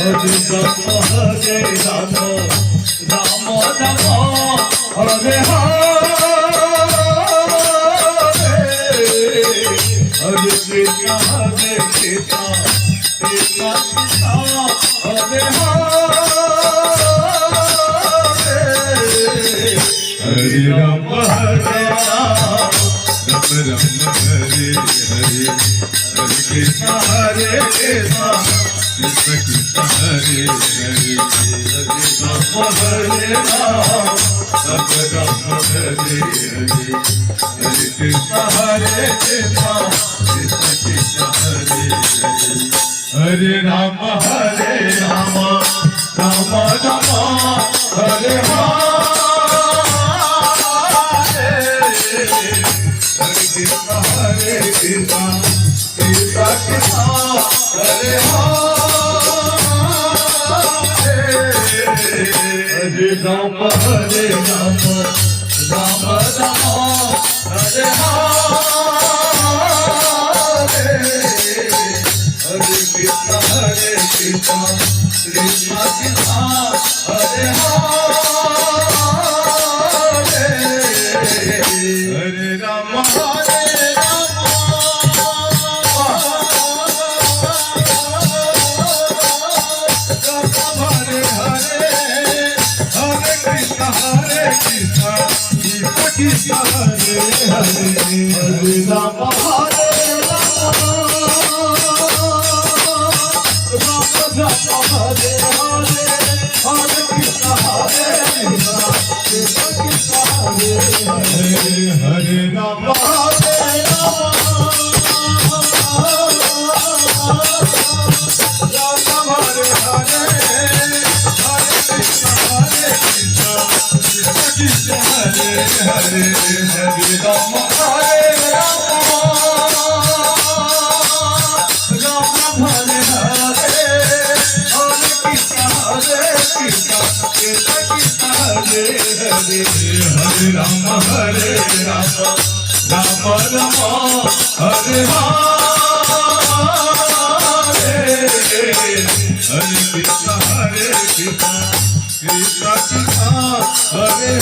Hare Rama Hare Rama Rama Rama Hare Hare Hare Krishna Hare Krishna Krishna Krishna Hare Hare Hare Rama Hare Rama Rama Rama Hare Hare Hare Krishna Hare Krishna Krishna Krishna Hare Hare Hare Rama Hare Rama Rama Rama Hare Hare Hare Krishna Hare Krishna Krishna Krishna Hare Hare Hare Rama Hare Rama Rama Rama Hare Hare Hare Krishna Hare Krishna Krishna Krishna Hare Hare Rama Hare Rama Rama Rama Hare Hare Hare Krishna Hare Krishna Krishna Krishna Hare Hare Hare Rama Hare Krishna Hare Hare Hare Rama Hare Rama Rama Rama Hare Hare Hare Krishna Hare Krishna Krishna Krishna Hare Hare Hare Rama Hare Rama Rama Hare Hare Hare Krishna Hare Krishna Krishna Krishna Hare Hare Hare Rama Hare Rama Rama Hare Hare Hare Krishna Hare Krishna Krishna Krishna Hare Hare Hare Rama Hare Rama Rama Rama Hare Hare Hare Krishna Hare Krishna Krishna Krishna Hare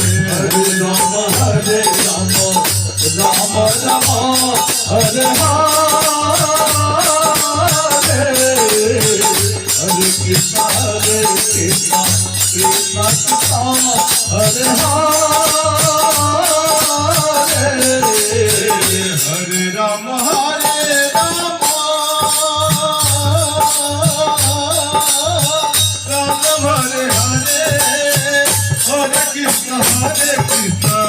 Hare Rama Hare Rama Rama Rama Hare Hare Hare Krishna Hare Krishna Krishna Krishna Hare Hare Hare Rama Hare Rama Rama Hare Hare Hare Krishna Hare Krishna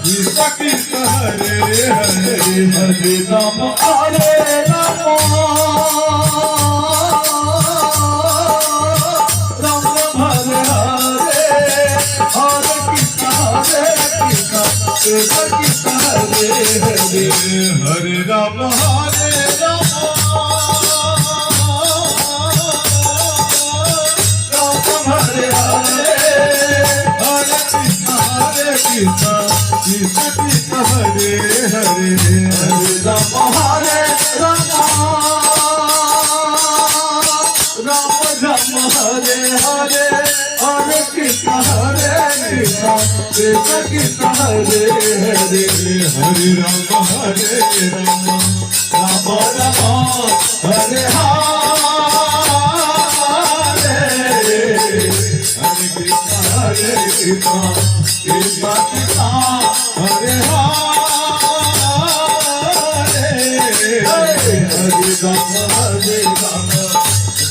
Krishna Krishna Hare Hare Hare Rama Hare Rama Rama Hare Hare Hare Krishna Hare Krishna Krishna Krishna Hare Hare Hare Rama Hare Rama Rama Hare Hare Hare Krishna Hare Krishna Krishna Krishna Hare Hare Hare Rama Hare Rama Rama Rama Hare Hare Hare Krishna Hare Krishna Krishna Krishna Hare Hare Hare Rama Hare Rama Rama Rama Hare Hare Hare Krishna Hare Krishna Krishna Krishna Hare Hare Hare Rama Hare Rama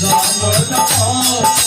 Rama Rama